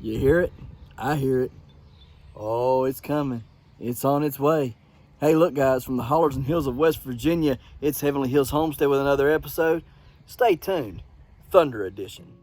You hear it? I hear it. Oh, it's coming. It's on its way. Hey, look, guys, from the hollers and hills of West Virginia, it's Heavenly Hills Homestead with another episode. Stay tuned. Thunder Edition.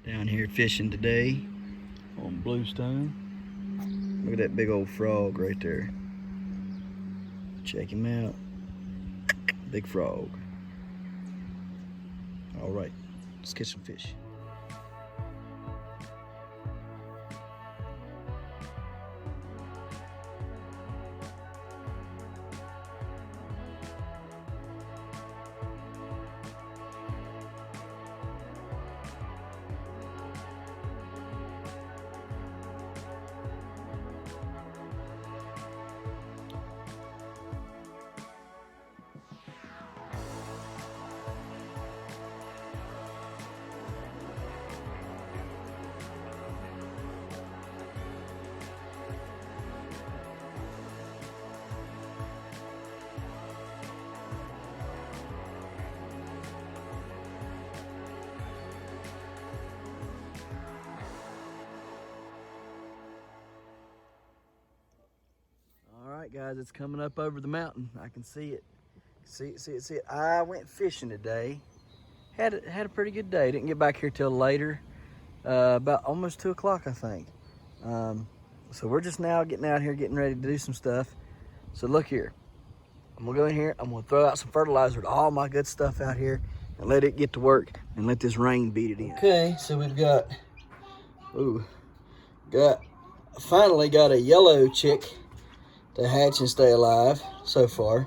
Down here fishing today on bluestone. Look at that big old frog right there. Check him out. Big frog. All right, let's catch some fish. All right, guys, it's coming up over the mountain. I can see it. See it. I went fishing today. Had a pretty good day. Didn't get back here till later, about almost 2 o'clock, I think. So we're just now getting out here, getting ready to do some stuff. So look here. I'm gonna go in here. I'm gonna throw out some fertilizer to all my good stuff out here and let it get to work and let this rain beat it in. Okay, so we've finally got a yellow chick to hatch and stay alive so far,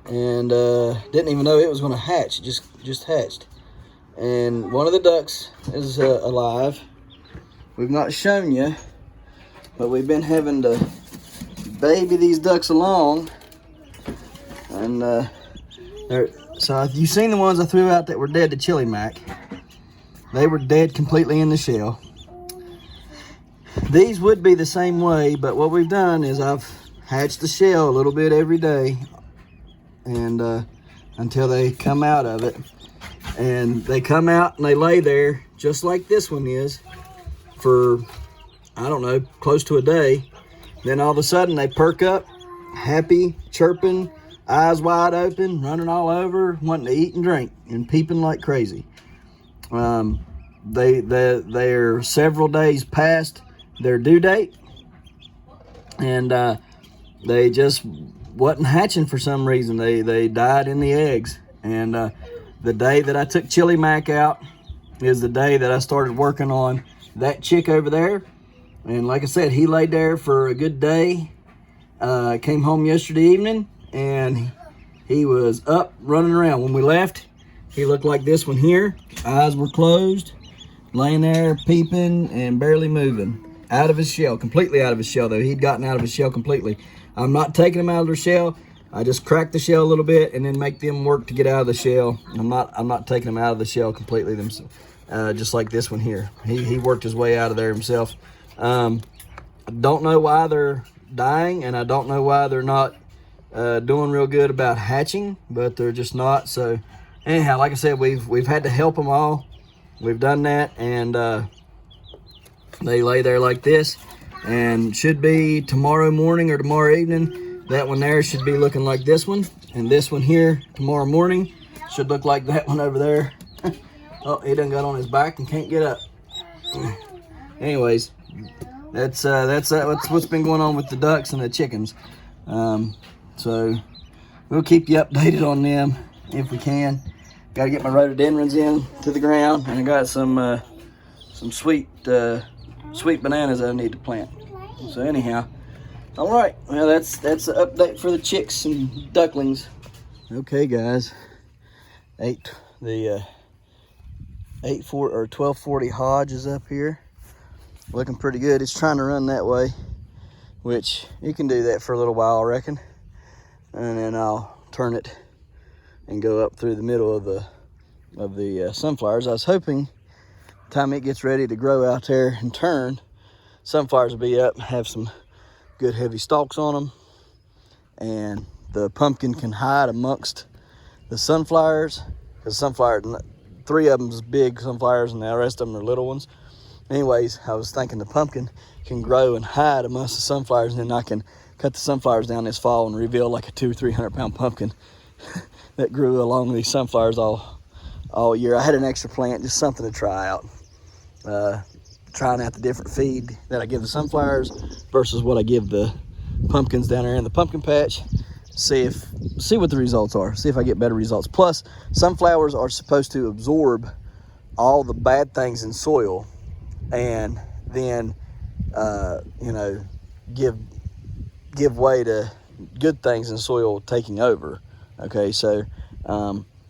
and didn't even know it was going to hatch. It just hatched, and one of the ducks is alive. We've not shown you, but we've been having to baby these ducks along, and so you've seen the ones I threw out that were dead to chili mac. They were dead completely in the shell. These would be the same way, but what we've done is I've hatched the shell a little bit every day, and until they come out of it. And they come out and they lay there just like this one is for, I don't know, close to a day. Then all of a sudden they perk up, happy, chirping, eyes wide open, running all over, wanting to eat and drink and peeping like crazy. They're several days past their due date, and they just wasn't hatching for some reason. They died in the eggs, and the day that I took Chili Mac out is the day that I started working on that chick over there. And like I said, he laid there for a good day. Came home yesterday evening and he was up running around. When we left, he looked like this one here. Eyes were closed, laying there peeping and barely moving. Out of his shell, completely out of his shell though. He'd gotten out of his shell completely. I'm not taking them out of their shell. I just crack the shell a little bit and then make them work to get out of the shell. I'm not taking them out of the shell completely themselves. Just like this one here. He worked his way out of there himself. I don't know why they're dying, and I don't know why they're not doing real good about hatching, but they're just not. So anyhow, like I said, we've had to help them all. We've done that, and they lay there like this, and should be tomorrow morning or tomorrow evening, that one there should be looking like this one, and this one here tomorrow morning should look like that one over there. Oh, he done got on his back and can't get up. Anyways, that's what's been going on with the ducks and the chickens. So we'll keep you updated on them if we can. Got to get my rhododendrons in to the ground, and I got some sweet bananas that I need to plant. So anyhow, all right. Well, that's the update for the chicks and ducklings. Okay, guys. The 1240 Hodge is up here, looking pretty good. It's trying to run that way, which you can do that for a little while, I reckon, and then I'll turn it and go up through the middle of the sunflowers. I was hoping the time it gets ready to grow out there and turn, sunflowers will be up, have some good heavy stalks on them, and the pumpkin can hide amongst the sunflowers, because sunflower, 3 of them's big sunflowers and the rest of them are little ones. Anyways, I was thinking the pumpkin can grow and hide amongst the sunflowers, and then I can cut the sunflowers down this fall and reveal like a 200-300 pound pumpkin that grew along these sunflowers all year. I had an extra plant, just something to try out. Trying out the different feed that I give the sunflowers versus what I give the pumpkins down there in the pumpkin patch. See what the results are. See if I get better results. Plus, sunflowers are supposed to absorb all the bad things in soil, and then give way to good things in soil taking over. Okay, so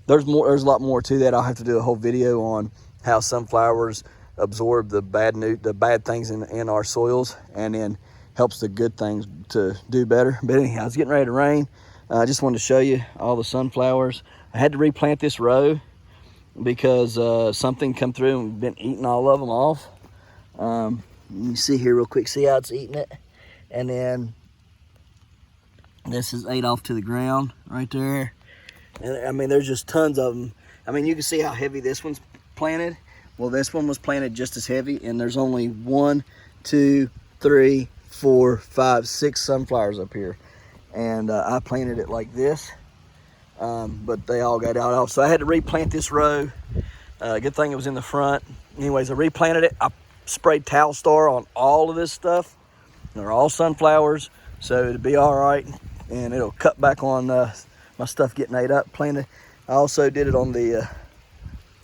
there's a lot more to that. I'll have to do a whole video on how sunflowers absorb the bad things in our soils, and then helps the good things to do better. But anyhow, it's getting ready to rain. I just wanted to show you all the sunflowers. I had to replant this row because something come through and been eating all of them off. You see here real quick, see how it's eating it? And then this is ate off to the ground right there. And I mean, there's just tons of them. I mean, you can see how heavy this one's planted. Well, this one was planted just as heavy, and there's only 1, 2, 3, 4, 5, 6 sunflowers up here. And I planted it like this, but they all got out off. So I had to replant this row. Good thing it was in the front. Anyways, I replanted it. I sprayed Towel Star on all of this stuff. They're all sunflowers, so it'll be all right, and it'll cut back on my stuff getting ate up. Planted. I also did it on the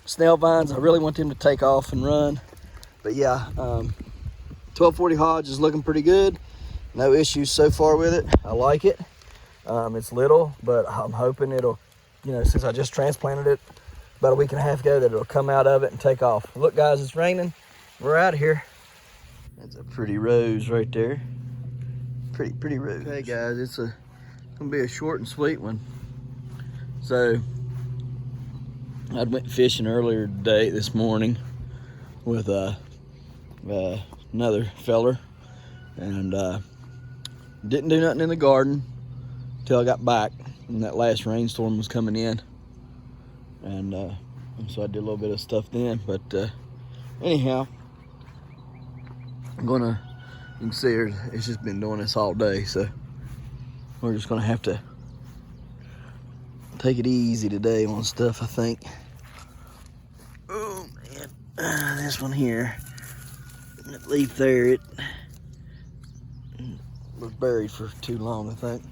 snail vines. I really want them to take off and run. But yeah, 1240 Hodge is looking pretty good. No issues so far with it. I like it. It's little, but I'm hoping it'll, since I just transplanted it about a week and a half ago, that it'll come out of it and take off. Look, guys, it's raining. We're out of here. That's a pretty rose right there. Pretty rose. Okay, guys, it's gonna be a short and sweet one. So I went fishing earlier today, this morning, with another feller, and didn't do nothing in the garden until I got back, and that last rainstorm was coming in, and so I did a little bit of stuff then. But anyhow, you can see it's just been doing this all day, so we're just gonna have to take it easy today on stuff, I think. Oh man, this one here, that leaf there, it was buried for too long, I think.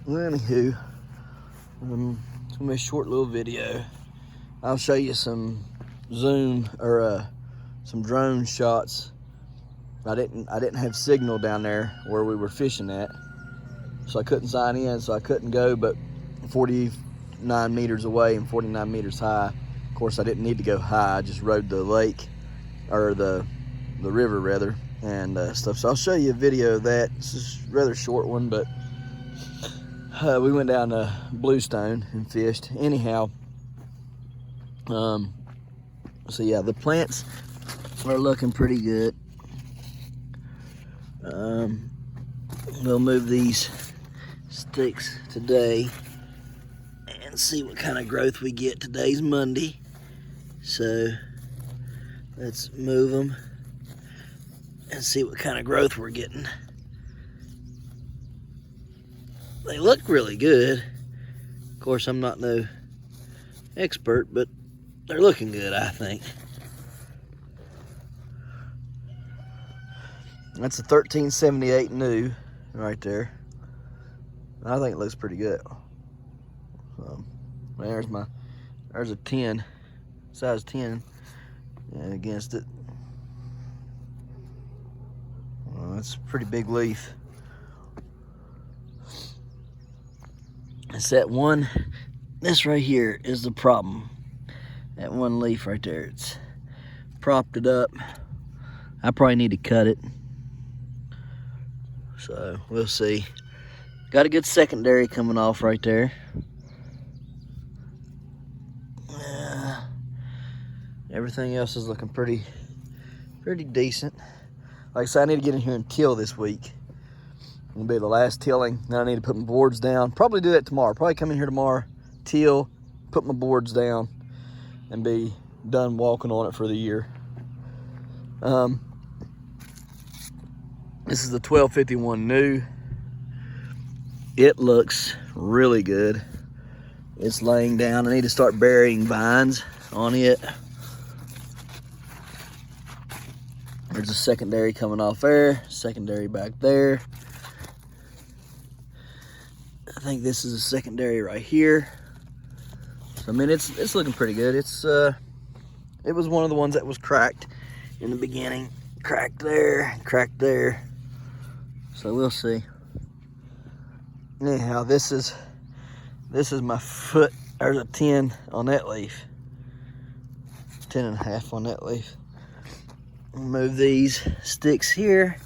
Well, anywho, it's gonna be a short little video. I'll show you some zoom or some drone shots. I didn't have signal down there where we were fishing at, so I couldn't sign in, so I couldn't go but 49 meters away and 49 meters high. Of course, I didn't need to go high. I just rode the lake, or the river rather, and stuff. So I'll show you a video of that. This is a rather short one, but we went down to Bluestone and fished. Anyhow, so yeah, the plants are looking pretty good. We'll move these sticks today and see what kind of growth we get. Today's Monday, so let's move them and see what kind of growth we're getting. They look really good. Of course, I'm not no expert, but they're looking good, I think. That's a 1378 new right there. I think it looks pretty good. So, there's a 10, size 10 against it. Well, that's a pretty big leaf. It's that one, this right here is the problem. That one leaf right there, it's propped it up. I probably need to cut it. So we'll see. Got a good secondary coming off right there. Everything else is looking pretty decent. Like I said, I need to get in here and till this week. It'll be the last tilling. Then I need to put my boards down. Probably do that tomorrow. Probably come in here tomorrow, till, put my boards down, and be done walking on it for the year. This is the 1251 new. It looks really good. It's laying down. I need to start burying vines on it. There's a secondary coming off there, secondary back there. I think this is a secondary right here. So, I mean, it's looking pretty good. It was one of the ones that was cracked in the beginning. Cracked there, cracked there. So we'll see. Anyhow, this is my foot. There's a 10 on that leaf. 10 and a half on that leaf. Move these sticks here.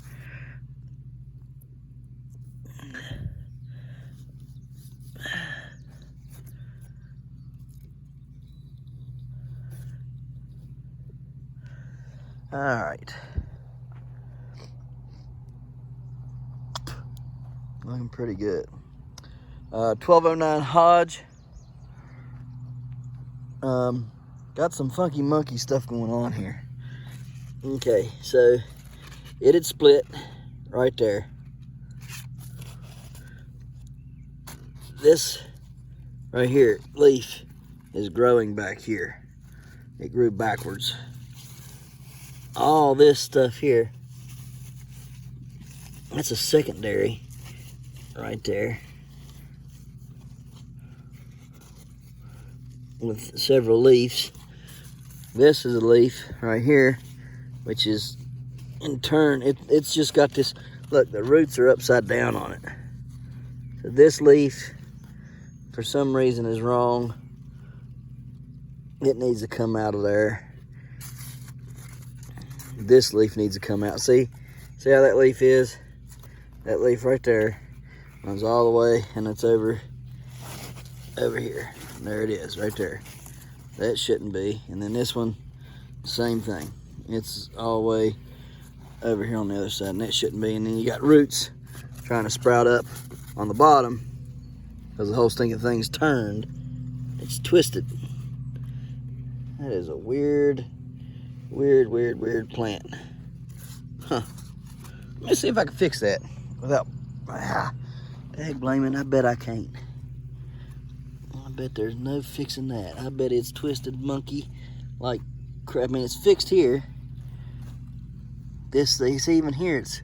All right. Looking pretty good. 1209 Hodge. Got some funky monkey stuff going on here. Okay, so it had split right there. This right here, leaf, is growing back here. It grew backwards. All this stuff here, that's a secondary right there with several leaves. This is a leaf right here, which is in turn, it's just got this, look, the roots are upside down on it. So this leaf, for some reason, is wrong. It needs to come out of there. This leaf needs to come out. See how that leaf is? That leaf right there runs all the way, and it's over here. And there it is, right there. That shouldn't be. And then this one, same thing. It's all the way over here on the other side, and that shouldn't be. And then you got roots trying to sprout up on the bottom because the whole stinking thing's turned. It's twisted. That is a weird plant. Huh. Let me see if I can fix that without, dang blaming, I bet I can't. I bet there's no fixing that. I bet it's twisted monkey like crap. I mean, it's fixed here. This, you see, even here it's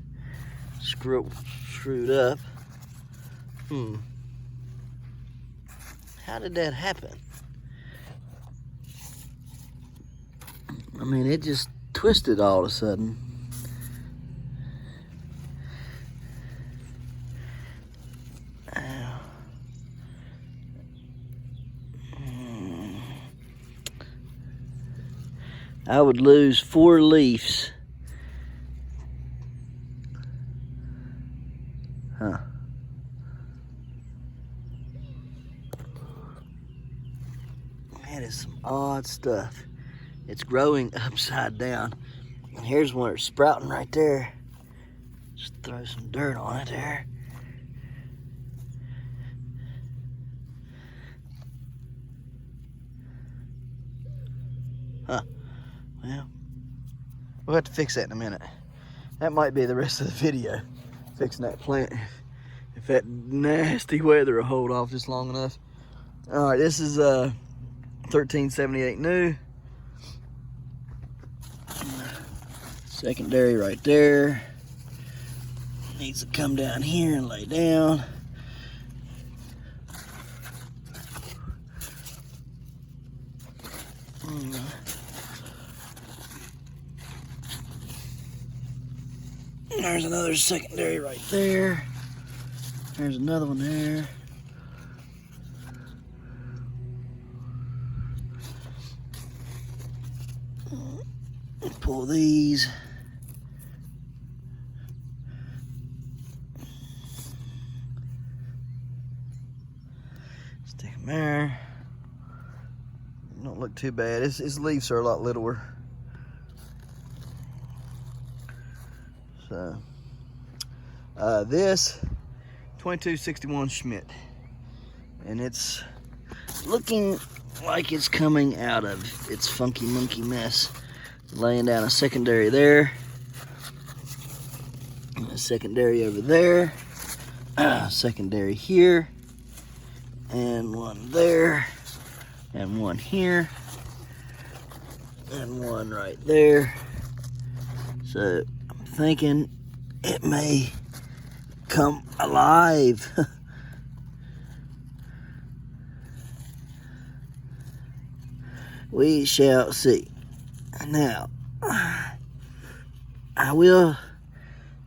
screwed up. How did that happen? I mean, it just twisted all of a sudden. I would lose 4 leaves. Huh. That is some odd stuff. It's growing upside down. And here's one that's sprouting right there. Just throw some dirt on it there. Huh. Well, we'll have to fix that in a minute. That might be the rest of the video, fixing that plant. If that nasty weather will hold off just long enough. All right, this is 1378 new. Secondary right there. Needs to come down here and lay down. There's another secondary right there. There's another one there. Pull these. Stick them there. Don't look too bad. Its leaves are a lot littler. So, this 2261 Schmidt, and it's looking like it's coming out of its funky monkey mess. Laying down a secondary there, a secondary over there, secondary here, and one there, and one here, and one right there. So I'm thinking it may come alive. We shall see. Now, I will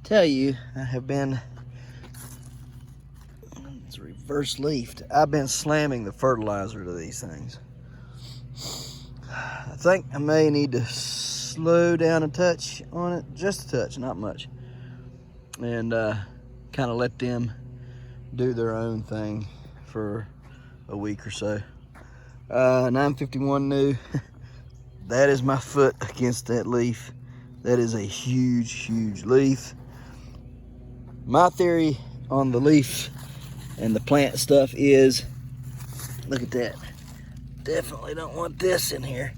tell you, I have been, it's reverse leafed. I've been slamming the fertilizer to these things. I think I may need to slow down a touch on it, just a touch, not much. And kind of let them do their own thing for a week or so. 951 new. That is my foot against that leaf. That is a huge, huge leaf. My theory on the leaf and the plant stuff is, look at that. Definitely don't want this in here.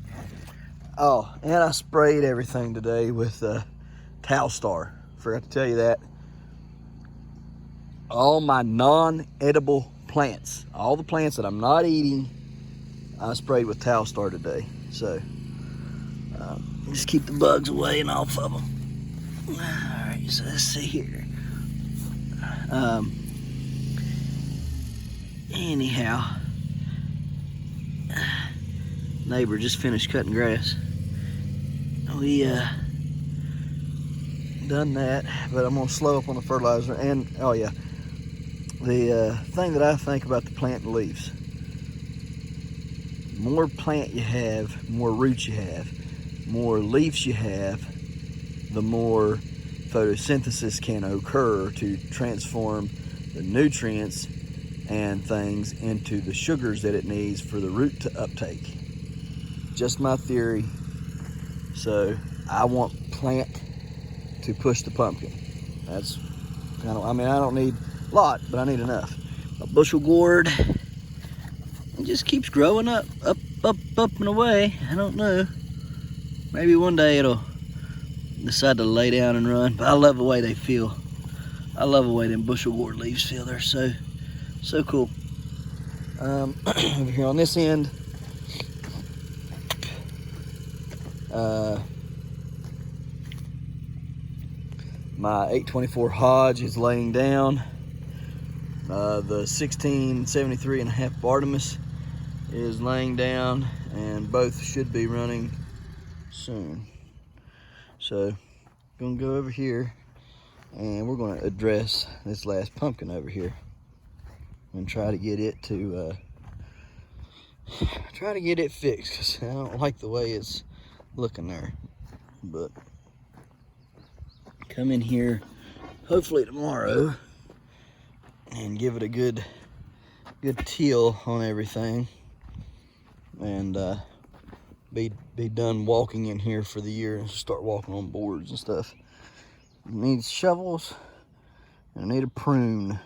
Oh, and I sprayed everything today with Talstar. Forgot to tell you that. All my non-edible plants, all the plants that I'm not eating, I sprayed with Talstar today. So, just keep the bugs away and off of them. All right, so let's see here. Anyhow, neighbor just finished cutting grass. We done that, but I'm gonna slow up on the fertilizer. And oh yeah, the thing that I think about the plant and leaves: more plant you have, more roots you have, more leaves you have, the more photosynthesis can occur to transform the nutrients and things into the sugars that it needs for the root to uptake. Just my theory. So I want plant to push the pumpkin. That's kind of, I mean, I don't need a lot, but I need enough. A bushel gourd, it just keeps growing up and away. I don't know. Maybe one day it'll decide to lay down and run, but I love the way they feel. I love the way them bushel gourd leaves feel. They're so cool. Over here on this end, my 824 Hodge is laying down. The 1673 and a half Bartimus is laying down, and both should be running soon. So, gonna go over here, and we're gonna address this last pumpkin over here and try to get it to fixed, because I don't like the way it's looking there. But come in here hopefully tomorrow and give it a good till on everything, and be done walking in here for the year and start walking on boards and stuff. It needs shovels and I need a prune.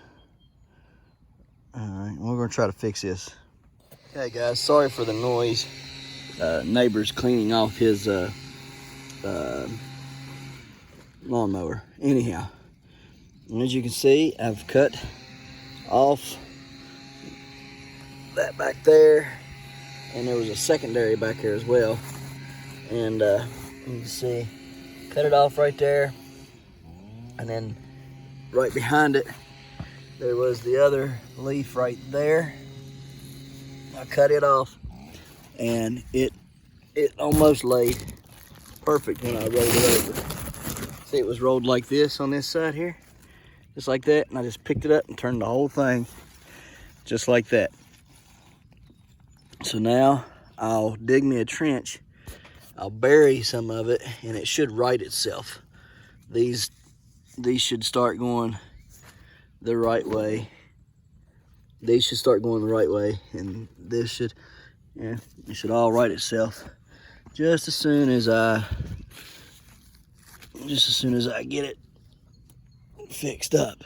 All right, we're gonna try to fix this. Okay guys, sorry for the noise. neighbor's cleaning off his lawnmower. Anyhow, and as you can see, I've cut off that back there, and there was a secondary back here as well. And you can see, cut it off right there, and then right behind it there was the other leaf right there. I cut it off, and it almost laid perfect when I rolled it over. See, it was rolled like this on this side here, just like that, and I just picked it up and turned the whole thing just like that. So now I'll dig me a trench, I'll bury some of it, and it should right itself. These should start going the right way. These should start going the right way, and this should, yeah, it should all right itself just as soon as I get it fixed up.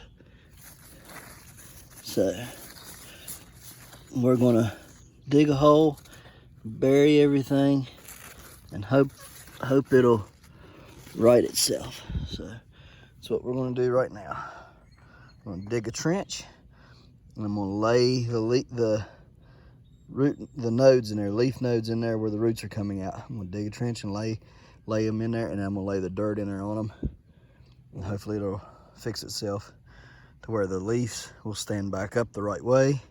So we're gonna dig a hole, bury everything, and hope it'll right itself. So that's what we're gonna do right now. I'm gonna dig a trench, and I'm gonna lay the nodes in there, leaf nodes in there where the roots are coming out. I'm gonna dig a trench and lay them in there, and I'm gonna lay the dirt in there on them, and hopefully it'll fix itself to where the leaves will stand back up the right way,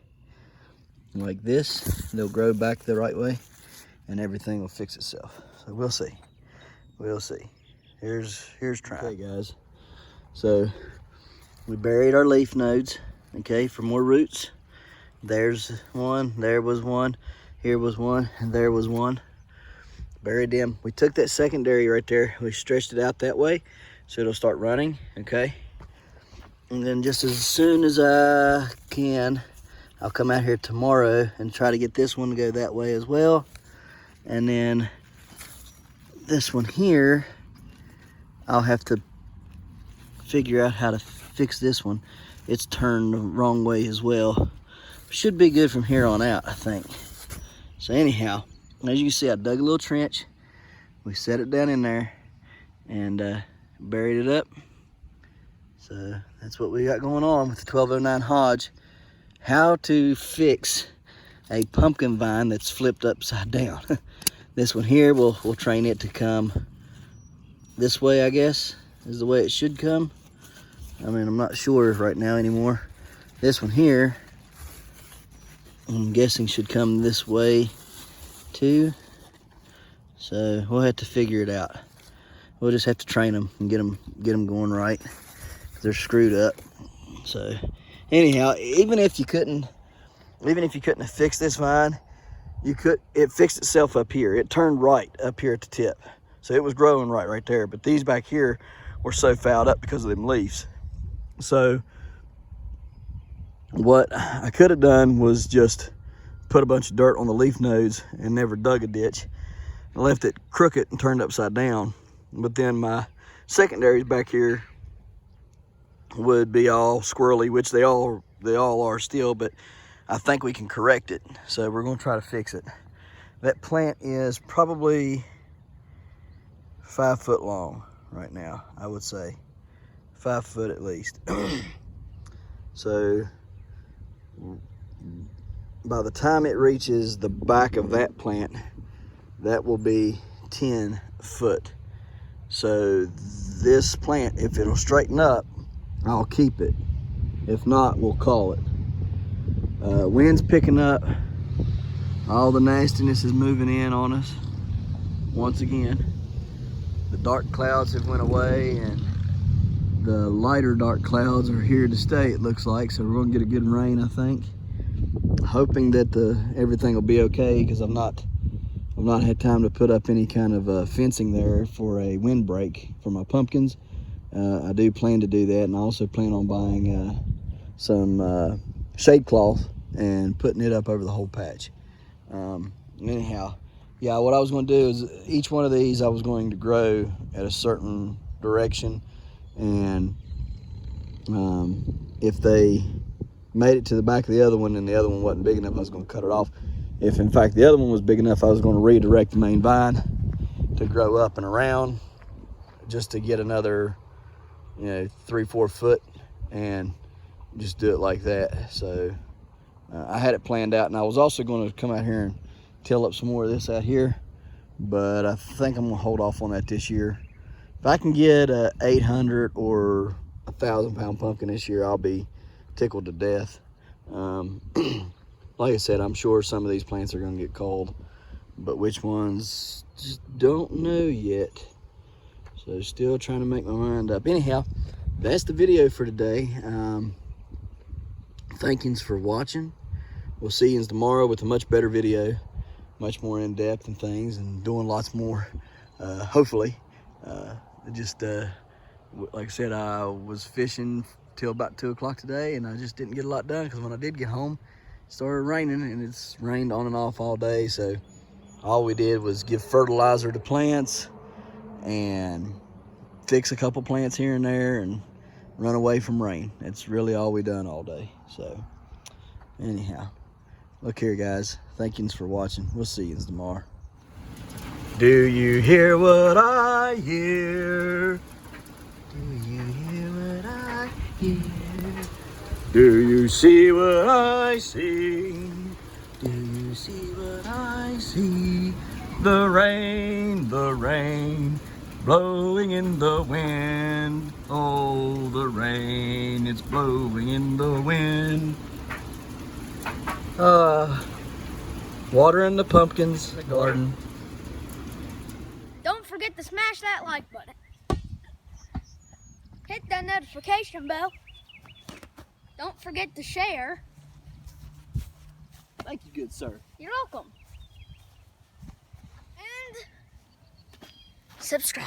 like this. They'll grow back the right way, and everything will fix itself. So we'll see. Here's trying. Okay, guys. So we buried our leaf nodes, okay, for more roots. There's one, there was one, here was one, and there was one. Buried them. We took that secondary right there, we stretched it out that way so it'll start running, okay? And then just as soon as I can, I'll come out here tomorrow and try to get this one to go that way as well. And then this one here, I'll have to figure out how to fix this one. It's turned the wrong way as well. Should be good from here on out, I think. So anyhow, as you can see, I dug a little trench. We set it down in there and buried it up. So that's what we got going on with the 1209 Hodge. How to fix a pumpkin vine that's flipped upside down. This one here, we'll train it to come this way, I guess, is the way it should come. I mean, I'm not sure right now anymore. This one here, I'm guessing should come this way too. So we'll have to figure it out. We'll just have to train them and get them going right. They're screwed up. So anyhow, even if you couldn't have fixed this vine, it fixed itself up here. It turned right up here at the tip. So it was growing right there. But these back here were so fouled up because of them leaves. So what I could have done was just put a bunch of dirt on the leaf nodes and never dug a ditch. I left it crooked and turned upside down. But then my secondaries back here would be all squirrely, which they all are still, but I think we can correct it. So we're gonna try to fix it. That plant is probably 5 foot long right now, I would say. 5 foot at least. So by the time it reaches the back of that plant, that will be 10 foot. So this plant, if it'll straighten up, I'll keep it. If not, we'll call it. Wind's picking up. All the nastiness is moving in on us once again. The dark clouds have went away, and the lighter dark clouds are here to stay, it looks like. So we're gonna get a good rain, I think. Hoping that everything will be okay, because I've not had time to put up any kind of fencing there for a windbreak for my pumpkins. I do plan to do that, and I also plan on buying some shade cloth and putting it up over the whole patch. Anyhow, yeah, what I was going to do is each one of these I was going to grow at a certain direction, and if they made it to the back of the other one and the other one wasn't big enough, I was going to cut it off if in fact the other one was big enough, I was going to redirect the main vine to grow up and around just to get another, 3-4 foot and just do it like that. So I had it planned out, and I was also going to come out here and till up some more of this out here, but I think I'm gonna hold off on that this year. If I can get a 800 or 1,000 pound pumpkin this year, I'll be tickled to death. Like I said, I'm sure some of these plants are gonna get called, but which ones, just don't know yet. So still trying to make my mind up. Anyhow, that's the video for today. Thank yous for watching. We'll see you tomorrow with a much better video, much more in depth and things, and doing lots more, hopefully. Like I said, I was fishing till about 2 o'clock today, and I just didn't get a lot done because when I did get home, it started raining, and it's rained on and off all day. So all we did was give fertilizer to plants and fix a couple plants here and there and run away from rain. That's really all we done all day. So anyhow, look here, guys. Thank yous for watching. We'll see you tomorrow. Do you hear what I hear? Do you hear what I hear? Do you see what I see? Do you see what I see? The rain, blowing in the wind. Oh, the rain, it's blowing in the wind. Watering the pumpkins, the garden. Don't forget to smash that like button. Hit that notification bell. Don't forget to share. Thank you, good sir. You're welcome. And subscribe.